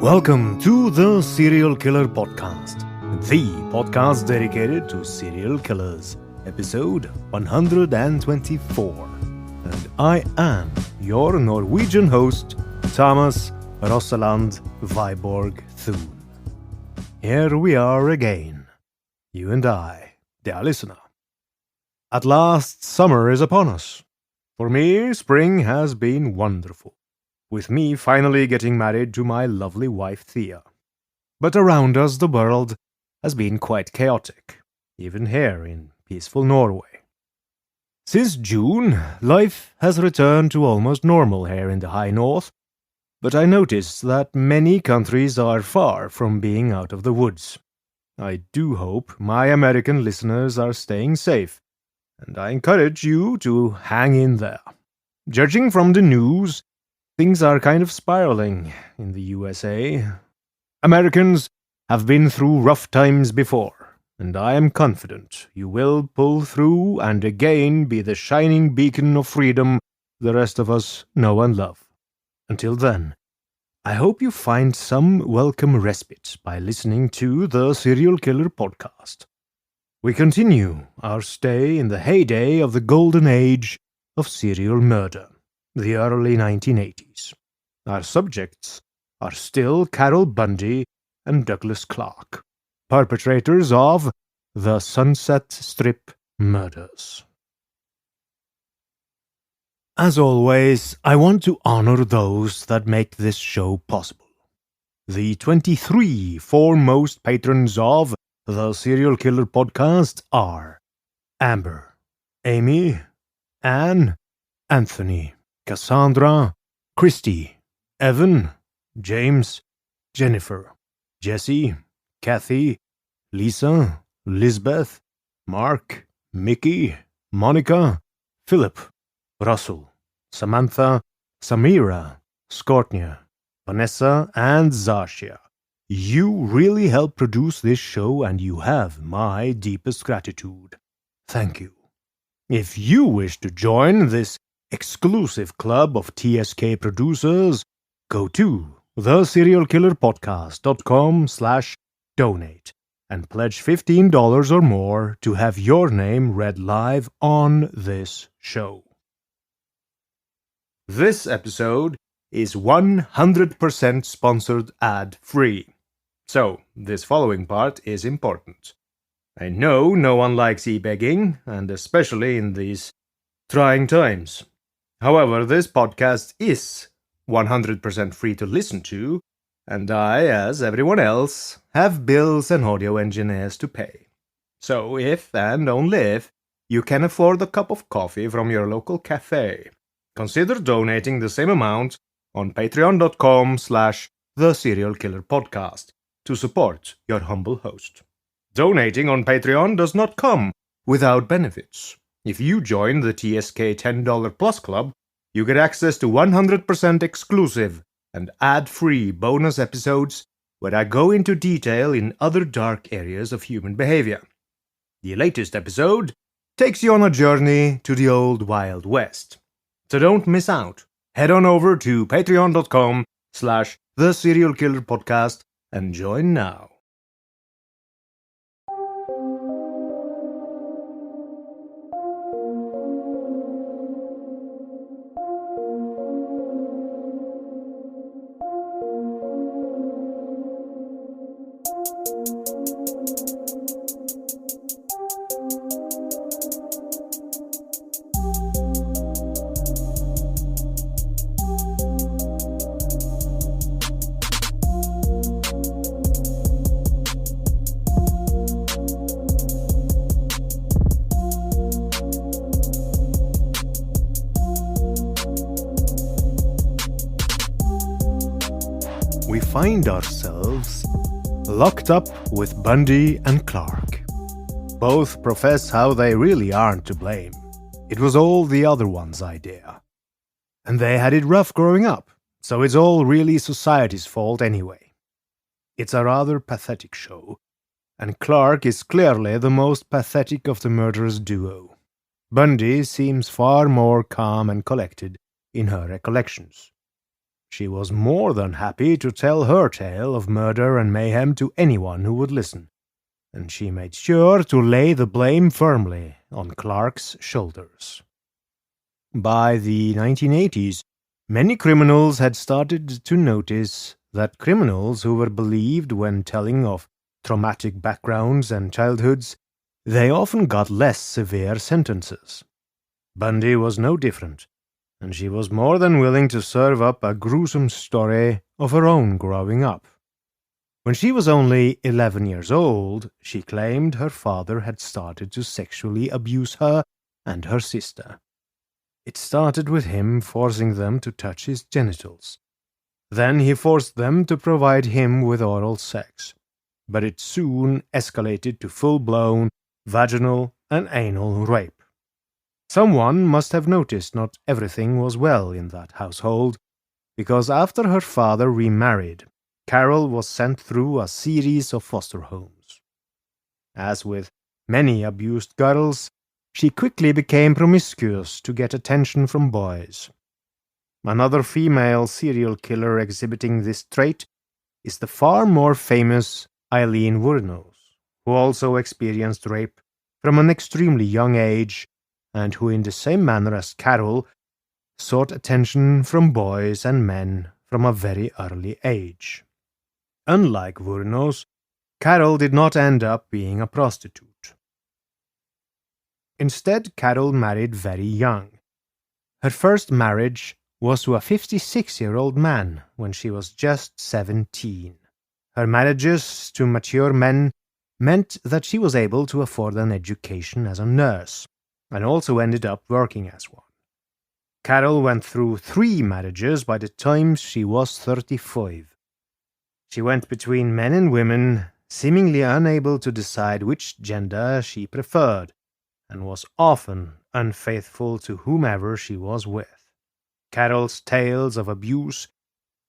Welcome to the Serial Killer Podcast, the podcast dedicated to serial killers, episode 124. And I am your Norwegian host, Thomas Rossaland Viborg Thun. Here we are again, you and I, dear listener. At last, summer is upon us. For me, spring has been wonderful, with me finally getting married to my lovely wife Thea. But around us the world has been quite chaotic, even here in peaceful Norway. Since June, life has returned to almost normal here in the high north, but I notice that many countries are far from being out of the woods. I do hope my American listeners are staying safe, and I encourage you to hang in there. Judging from the news, things are kind of spiraling in the USA. Americans have been through rough times before, and I am confident you will pull through and again be the shining beacon of freedom the rest of us know and love. Until then, I hope you find some welcome respite by listening to the Serial Killer Podcast. We continue our stay in the heyday of the golden age of serial murder, the early 1980s. Our subjects are still Carol Bundy and Douglas Clark, perpetrators of the Sunset Strip murders. As always, I want to honor those that make this show possible. The 23 foremost patrons of the Serial Killer Podcast are Amber, Amy, Anne, Anthony, Cassandra, Christy, Evan, James, Jennifer, Jesse, Kathy, Lisa, Lisbeth, Mark, Mickey, Monica, Philip, Russell, Samantha, Samira, Skortnia, Vanessa, and Zasha. You really help produce this show, and you have my deepest gratitude. Thank you. If you wish to join this exclusive club of TSK producers, go to theserialkillerpodcast.com/donate and pledge $15 or more to have your name read live on this show. This episode is 100% sponsored ad-free. So, this following part is important. I know no one likes e-begging, and especially in these trying times. However, this podcast is 100% free to listen to, and I, as everyone else, have bills and audio engineers to pay. So if, and only if, you can afford a cup of coffee from your local cafe, consider donating the same amount on patreon.com/theserialkillerpodcast to support your humble host. Donating on Patreon does not come without benefits. If you join the TSK $10 Plus Club, you get access to 100% exclusive and ad-free bonus episodes where I go into detail in other dark areas of human behavior. The latest episode takes you on a journey to the old Wild West. So don't miss out. Head on over to patreon.com/theserialkillerpodcast and join now. We find ourselves locked up with Bundy and Clark. Both profess how they really aren't to blame. It was all the other one's idea. And they had it rough growing up, so it's all really society's fault anyway. It's a rather pathetic show, and Clark is clearly the most pathetic of the murderers duo. Bundy seems far more calm and collected in her recollections. She was more than happy to tell her tale of murder and mayhem to anyone who would listen, and she made sure to lay the blame firmly on Clark's shoulders. By the 1980s, many criminals had started to notice that criminals who were believed when telling of traumatic backgrounds and childhoods, they often got less severe sentences. Bundy was no different, and she was more than willing to serve up a gruesome story of her own growing up. When she was only 11 years old, she claimed her father had started to sexually abuse her and her sister. It started with him forcing them to touch his genitals. Then he forced them to provide him with oral sex, but it soon escalated to full-blown vaginal and anal rape. Someone must have noticed not everything was well in that household, because after her father remarried, Carol was sent through a series of foster homes. As with many abused girls, she quickly became promiscuous to get attention from boys. Another female serial killer exhibiting this trait is the far more famous Eileen Wuornos, who also experienced rape from an extremely young age and who, in the same manner as Carol, sought attention from boys and men from a very early age. Unlike Wuornos, Carol did not end up being a prostitute. Instead, Carol married very young. Her first marriage was to a 56-year-old man when she was just 17. Her marriages to mature men meant that she was able to afford an education as a nurse, and also ended up working as one. Carol went through 3 marriages by the time she was 35. She went between men and women, seemingly unable to decide which gender she preferred, and was often unfaithful to whomever she was with. Carol's tales of abuse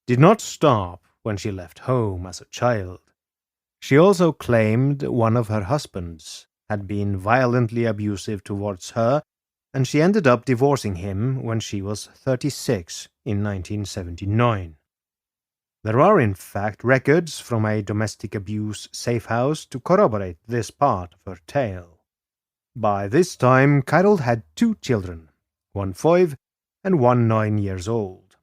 did not stop when she left home as a child. She also claimed one of her husbands had been violently abusive towards her, and she ended up divorcing him when she was 36 in 1979. There are in fact records from a domestic abuse safe house to corroborate this part of her tale. By this time, Carol had 2 children, one 5 and one 9 years old.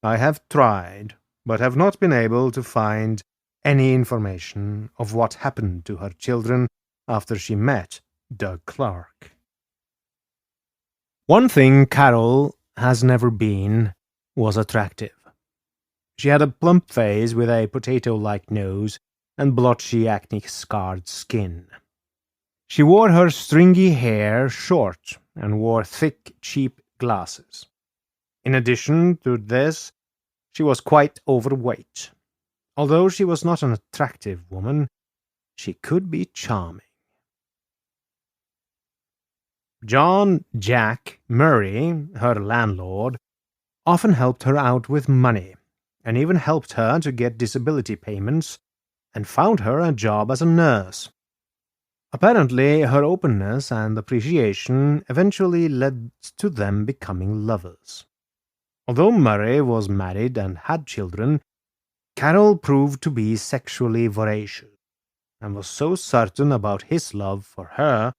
I have tried, but have not been able to find any information of what happened to her children after she met Doug Clark. One thing Carol has never been was attractive. She had a plump face with a potato-like nose and blotchy acne-scarred skin. She wore her stringy hair short and wore thick, cheap glasses. In addition to this, she was quite overweight. Although she was not an attractive woman, she could be charming. John Jack Murray, her landlord, often helped her out with money, and even helped her to get disability payments, and found her a job as a nurse. Apparently, her openness and appreciation eventually led to them becoming lovers. Although Murray was married and had children, Carol proved to be sexually voracious, and was so certain about his love for her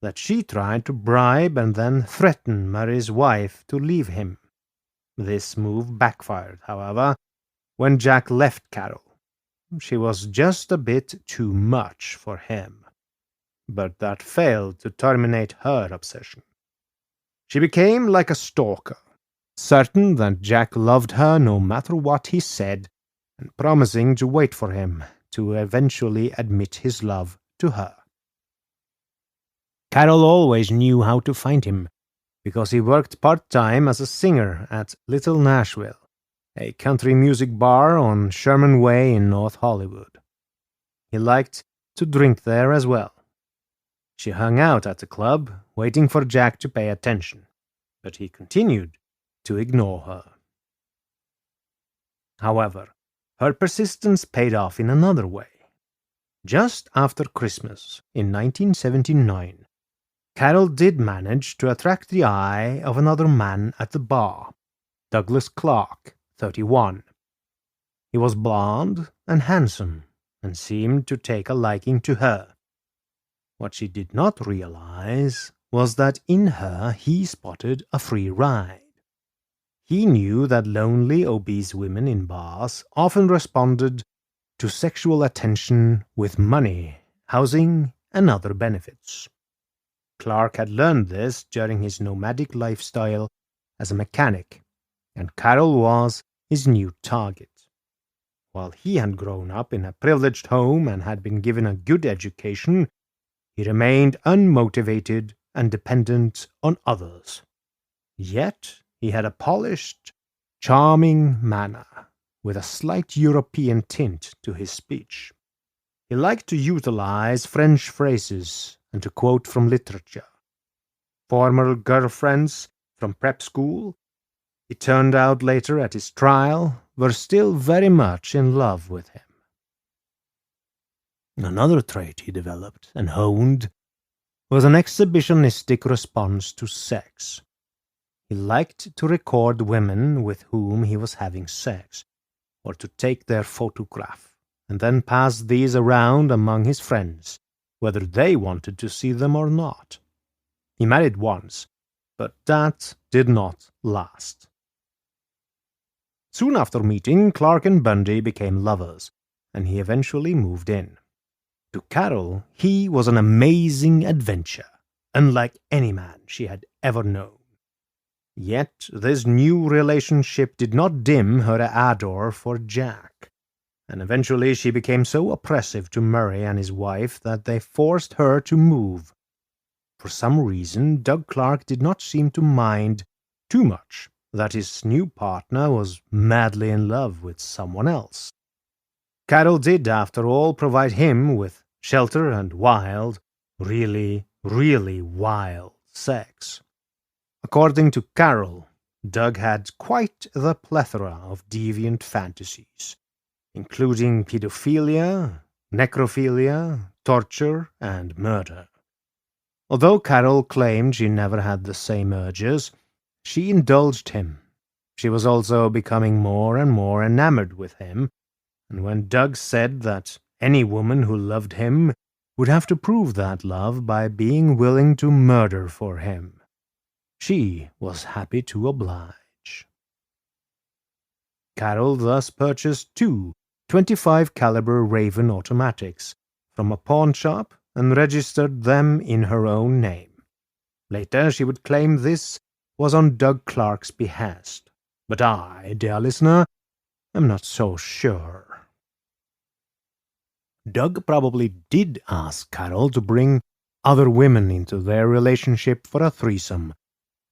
that she tried to bribe and then threaten Murray's wife to leave him. This move backfired, however, when Jack left Carol. She was just a bit too much for him. But that failed to terminate her obsession. She became like a stalker, certain that Jack loved her no matter what he said, and promising to wait for him to eventually admit his love to her. Carol always knew how to find him, because he worked part-time as a singer at Little Nashville, a country music bar on Sherman Way in North Hollywood. He liked to drink there as well. She hung out at the club, waiting for Jack to pay attention, but he continued to ignore her. However, her persistence paid off in another way. Just after Christmas in 1979, Carol did manage to attract the eye of another man at the bar, Douglas Clark, 31. He was blond and handsome, and seemed to take a liking to her. What she did not realize was that in her he spotted a free ride. He knew that lonely, obese women in bars often responded to sexual attention with money, housing, and other benefits. Clark had learned this during his nomadic lifestyle as a mechanic, and Carol was his new target. While he had grown up in a privileged home and had been given a good education, he remained unmotivated and dependent on others. Yet he had a polished, charming manner, with a slight European tint to his speech. He liked to utilize French phrases and to quote from literature. Former girlfriends from prep school, it turned out later at his trial, were still very much in love with him. Another trait he developed and honed was an exhibitionistic response to sex. He liked to record women with whom he was having sex, or to take their photograph, and then pass these around among his friends, whether they wanted to see them or not. He married once, but that did not last. Soon after meeting, Clark and Bundy became lovers, and he eventually moved in. To Carol, he was an amazing adventure, unlike any man she had ever known. Yet this new relationship did not dim her ardor for Jack, and eventually she became so oppressive to Murray and his wife that they forced her to move. For some reason, Doug Clark did not seem to mind too much that his new partner was madly in love with someone else. Carol did, after all, provide him with shelter and wild, really wild sex. According to Carol, Doug had quite the plethora of deviant fantasies, including pedophilia, necrophilia, torture, and murder. Although Carol claimed she never had the same urges, she indulged him. She was also becoming more and more enamored with him, and when Doug said that any woman who loved him would have to prove that love by being willing to murder for him, she was happy to oblige. Carol thus purchased two 25 caliber Raven automatics from a pawn shop and registered them in her own name. Later she would claim this was on Doug Clark's behest, but I, dear listener, am not so sure. Doug probably did ask Carol to bring other women into their relationship for a threesome,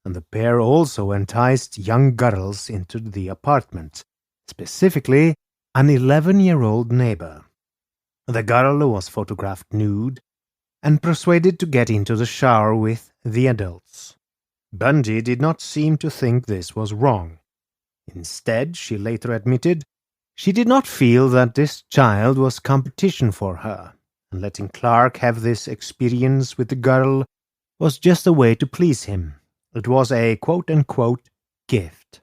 and the pair also enticed young girls into the apartment, specifically an 11-year-old neighbor. The girl was photographed nude and persuaded to get into the shower with the adults. Bundy did not seem to think this was wrong. Instead, she later admitted she did not feel that this child was competition for her, and letting Clark have this experience with the girl was just a way to please him. It was a quote-unquote gift.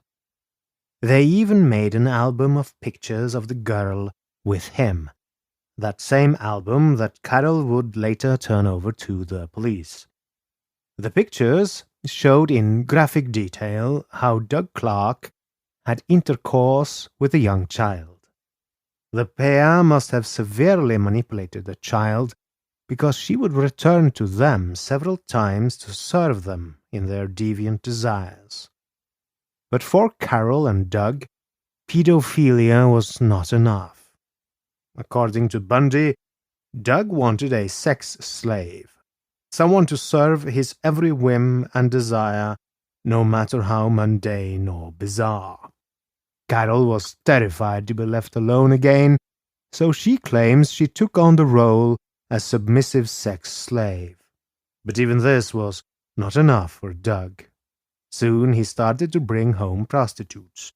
They even made an album of pictures of the girl with him, that same album that Carol would later turn over to the police. The pictures showed in graphic detail how Doug Clark had intercourse with a young child. The pair must have severely manipulated the child, because she would return to them several times to serve them in their deviant desires. But for Carol and Doug, pedophilia was not enough. According to Bundy, Doug wanted a sex slave, someone to serve his every whim and desire, no matter how mundane or bizarre. Carol was terrified to be left alone again, so she claims she took on the role as submissive sex slave. But even this was not enough for Doug. Soon he started to bring home prostitutes,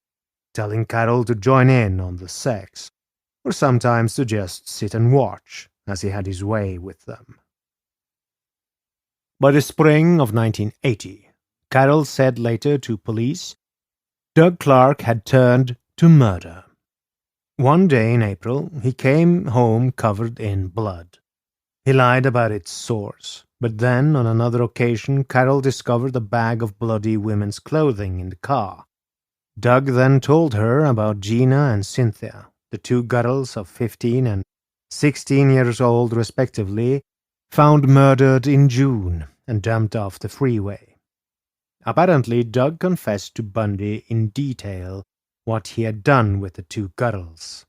telling Carol to join in on the sex, or sometimes to just sit and watch, as he had his way with them. By the spring of 1980, Carol said later to police, Doug Clark had turned to murder. One day in April, he came home covered in blood. He lied about its source, but then, on another occasion, Carol discovered a bag of bloody women's clothing in the car. Doug then told her about Gina and Cynthia, the two girls of 15 and 16 years old respectively, found murdered in June and dumped off the freeway. Apparently, Doug confessed to Bundy in detail what he had done with the two girls.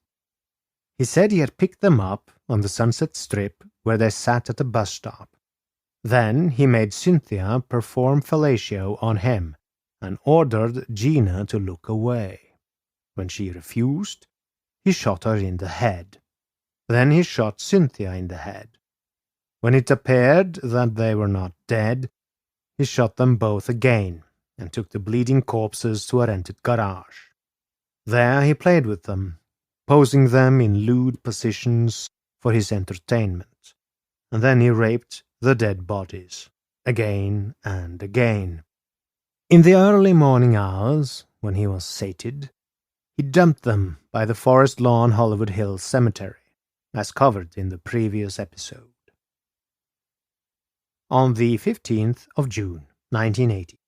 He said he had picked them up on the Sunset Strip where they sat at a bus stop. Then he made Cynthia perform fellatio on him and ordered Gina to look away. When she refused, he shot her in the head. Then he shot Cynthia in the head. When it appeared that they were not dead, he shot them both again and took the bleeding corpses to a rented garage. There he played with them, posing them in lewd positions for his entertainment, and then he raped the dead bodies again and again. In the early morning hours, when he was sated, he dumped them by the Forest Lawn Hollywood Hills Cemetery, as covered in the previous episode. On the 15th of June, 1980,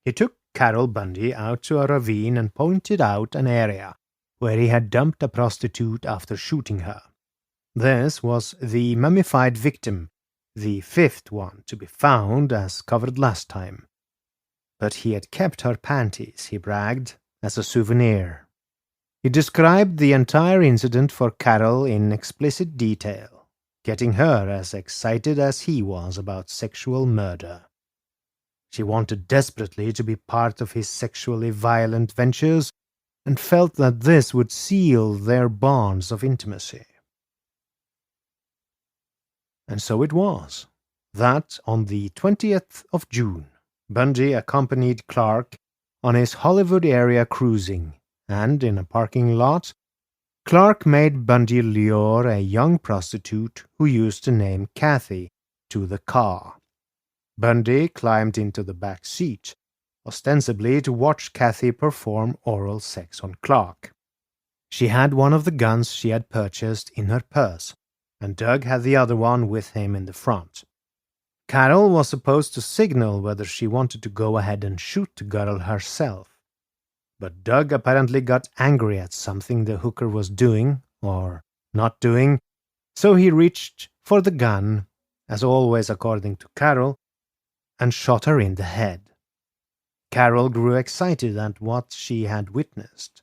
he took Carol Bundy out to a ravine and pointed out an area where he had dumped a prostitute after shooting her. This was the mummified victim, the fifth one to be found as covered last time. But he had kept her panties, he bragged, as a souvenir. He described the entire incident for Carol in explicit detail, getting her as excited as he was about sexual murder. She wanted desperately to be part of his sexually violent ventures and felt that this would seal their bonds of intimacy. And so it was, that on the 20th of June, Bundy accompanied Clark on his Hollywood area cruising, and in a parking lot, Clark made Bundy lure a young prostitute who used the name Kathy to the car. Bundy climbed into the back seat, ostensibly to watch Kathy perform oral sex on Clark. She had one of the guns she had purchased in her purse, and Doug had the other one with him in the front. Carol was supposed to signal whether she wanted to go ahead and shoot the girl herself. But Doug apparently got angry at something the hooker was doing, or not doing, so he reached for the gun, as always according to Carol, and shot her in the head. Carol grew excited at what she had witnessed.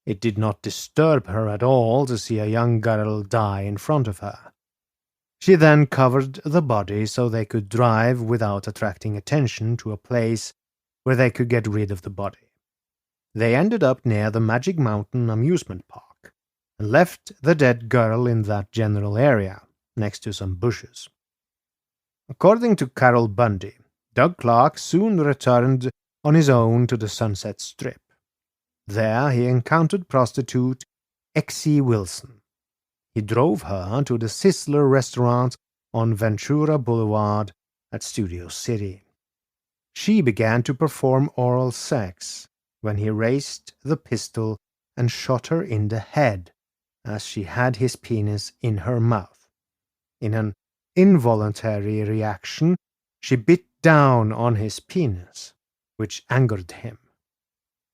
It did not disturb her at all to see a young girl die in front of her. She then covered the body so they could drive without attracting attention to a place where they could get rid of the body. They ended up near the Magic Mountain amusement park and left the dead girl in that general area, next to some bushes. According to Carol Bundy, Doug Clark soon returned on his own to the Sunset Strip. There he encountered prostitute Exie Wilson. He drove her to the Sizzler restaurant on Ventura Boulevard at Studio City. She began to perform oral sex when he raised the pistol and shot her in the head as she had his penis in her mouth. In an involuntary reaction, she bit down on his penis, which angered him.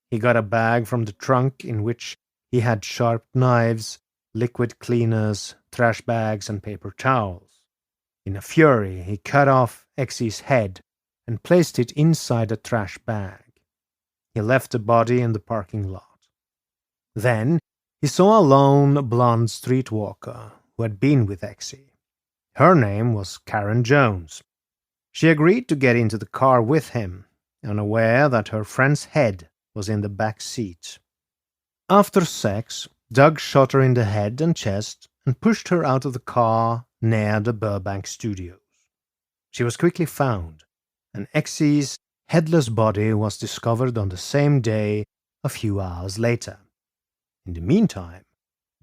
He got a bag from the trunk in which he had sharp knives, liquid cleaners, trash bags, and paper towels. In a fury, he cut off Exie's head and placed it inside a trash bag. He left the body in the parking lot. Then he saw a lone blonde streetwalker who had been with Exie. Her name was Karen Jones. She agreed to get into the car with him, unaware that her friend's head was in the back seat. After sex, Doug shot her in the head and chest and pushed her out of the car near the Burbank studios. She was quickly found, and Exie's headless body was discovered on the same day a few hours later. In the meantime,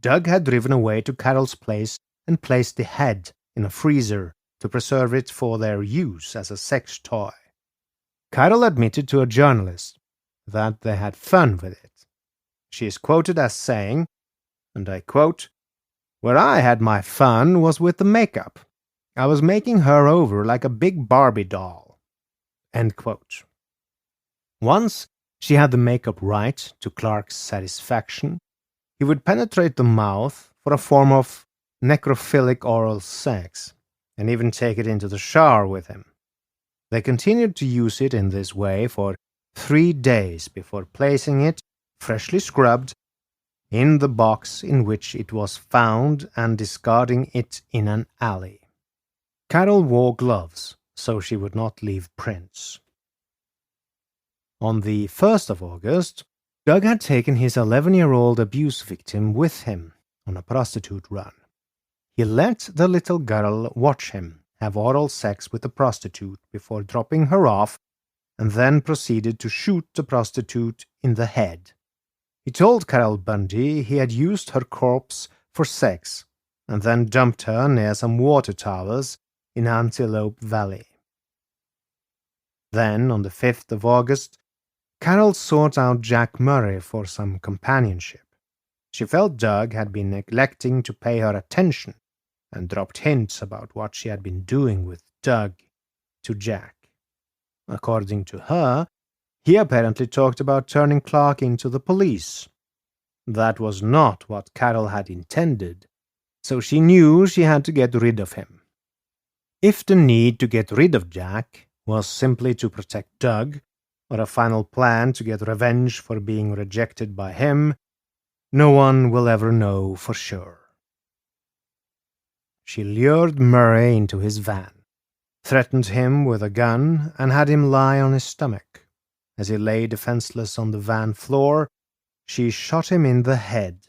Doug had driven away to Carol's place and placed the head in a freezer to preserve it for their use as a sex toy. Carol admitted to a journalist that they had fun with it. She is quoted as saying, and I quote, "Where I had my fun was with the makeup. I was making her over like a big Barbie doll." End quote. Once she had the makeup right to Clark's satisfaction, he would penetrate the mouth for a form of necrophilic oral sex, and even take it into the shower with him. They continued to use it in this way for 3 days before placing it, freshly scrubbed, in the box in which it was found and discarding it in an alley. Carol wore gloves so she would not leave prints. On the 1st of August, Doug had taken his 11-year-old abuse victim with him on a prostitute run. He let the little girl watch him have oral sex with the prostitute before dropping her off, and then proceeded to shoot the prostitute in the head. He told Carol Bundy he had used her corpse for sex, and then dumped her near some water towers in Antelope Valley. Then, on the 5th of August, Carol sought out Jack Murray for some companionship. She felt Doug had been neglecting to pay her attention, and dropped hints about what she had been doing with Doug to Jack. According to her, he apparently talked about turning Clark into the police. That was not what Carol had intended, so she knew she had to get rid of him. If the need to get rid of Jack was simply to protect Doug, or a final plan to get revenge for being rejected by him, no one will ever know for sure. She lured Murray into his van, threatened him with a gun, and had him lie on his stomach. As he lay defenseless on the van floor, she shot him in the head.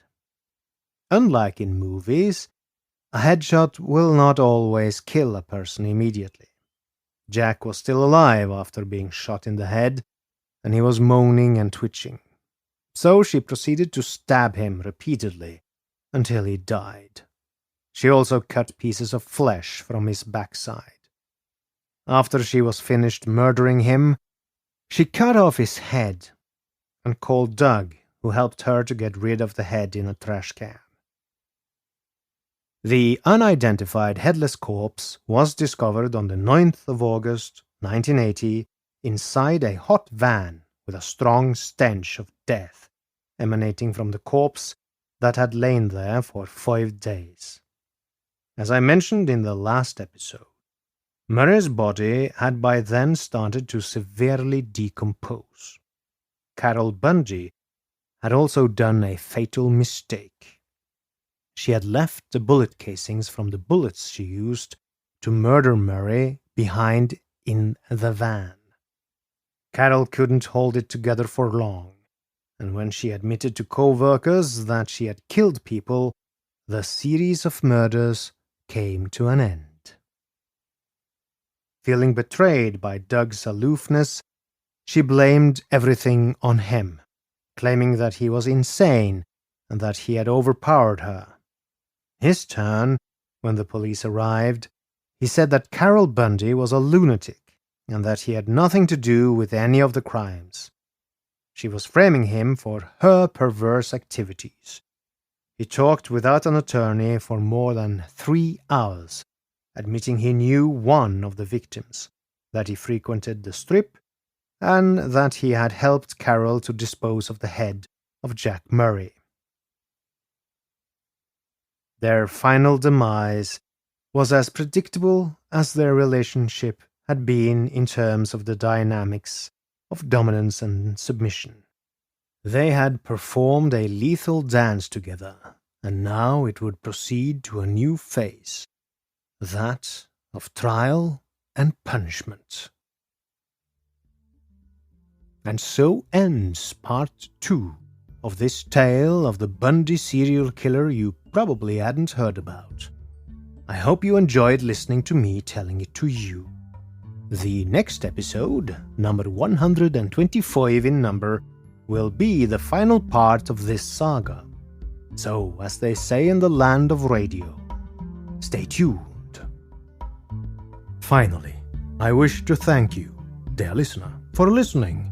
Unlike in movies, a headshot will not always kill a person immediately. Jack was still alive after being shot in the head, and he was moaning and twitching. So she proceeded to stab him repeatedly until he died. She also cut pieces of flesh from his backside. After she was finished murdering him, she cut off his head and called Doug, who helped her to get rid of the head in a trash can. The unidentified headless corpse was discovered on the 9th of August, 1980, inside a hot van with a strong stench of death emanating from the corpse that had lain there for 5 days. As I mentioned in the last episode, Murray's body had by then started to severely decompose. Carol Bundy had also done a fatal mistake. She had left the bullet casings from the bullets she used to murder Murray behind in the van. Carol couldn't hold it together for long, and when she admitted to co-workers that she had killed people, the series of murders came to an end. Feeling betrayed by Doug's aloofness, she blamed everything on him, claiming that he was insane and that he had overpowered her. His turn, when the police arrived, he said that Carol Bundy was a lunatic and that he had nothing to do with any of the crimes. She was framing him for her perverse activities. He talked without an attorney for more than 3 hours, admitting he knew one of the victims, that he frequented the strip, and that he had helped Carol to dispose of the head of Jack Murray. Their final demise was as predictable as their relationship had been in terms of the dynamics of dominance and submission. They had performed a lethal dance together, and now it would proceed to a new phase, that of trial and punishment. And so ends part 2 of this tale of the Bundy serial killer you probably hadn't heard about. I hope you enjoyed listening to me telling it to you. The next episode, number 125 in number, will be the final part of this saga. So, as they say in the land of radio, stay tuned. Finally, I wish to thank you, dear listener, for listening.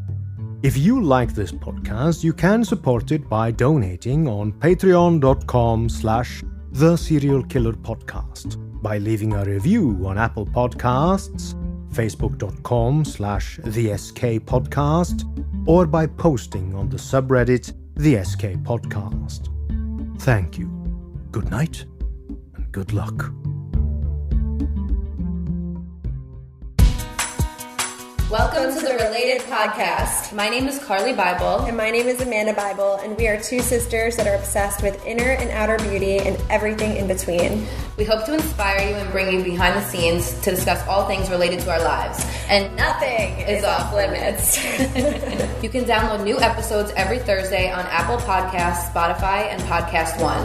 If you like this podcast, you can support it by donating on patreon.com/The Serial Killer Podcast, by leaving a review on Apple Podcasts, facebook.com/The SK Podcast, or by posting on the subreddit The SK Podcast. Thank you. Good night and good luck. Welcome to the Related Podcast. My name is Carly Bible. And my name is Amanda Bible, and we are two sisters that are obsessed with inner and outer beauty and everything in between. We hope to inspire you and bring you behind the scenes to discuss all things related to our lives. And nothing is off limits. You can download new episodes every Thursday on Apple Podcasts, Spotify, and Podcast One.